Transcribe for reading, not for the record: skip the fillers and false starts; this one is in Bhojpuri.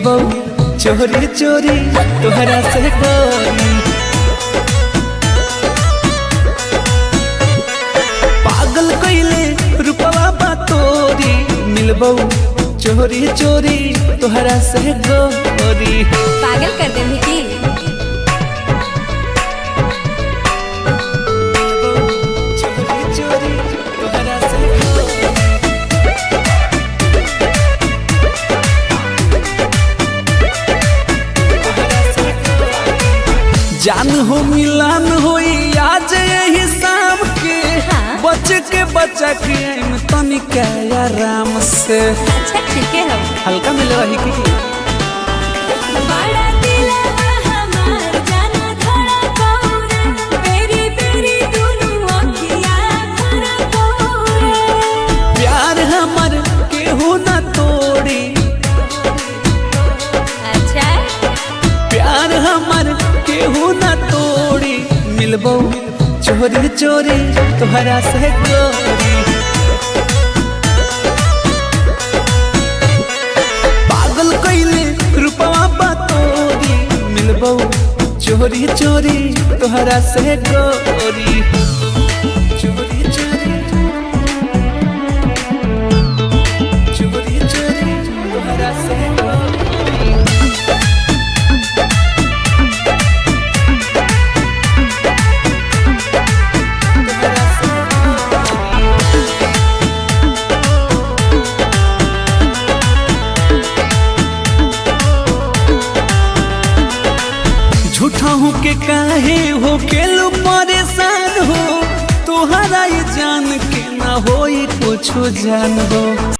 मिलबो चोरी चोरी तोहरा से गोरी। पागल कइले रूपवा बा तोरी मिलबो चोरी चोरी तोहरा से गोरी। पागल कर दे की जान हो मिलान होई आज यही शाम के। हाँ? बचा के तनिक आराम से। अच्छा ठीक है हम हल्का मिल रही की बड़ा दिलवा हमार जाना थोड़ा कौरे बेरी बेरी दुनु अखिया थोड़ा कौरे। प्यार हमर केहू न तोड़ी। अच्छा प्यार हमर केहू न तोड़ी मिलबो चोरी चोरी तोहरा से गोरी। पागल कइले रूपवा बा तोरी मिलबो चोरी चोरी तोहरा से गोरी। चोरी चोरी चोरी चोरी तोहरा से गोरी। झूठा हूँ के काहे हो केलू परेशान हो। तोहरा ये जान के ना होई कुछ जान हो।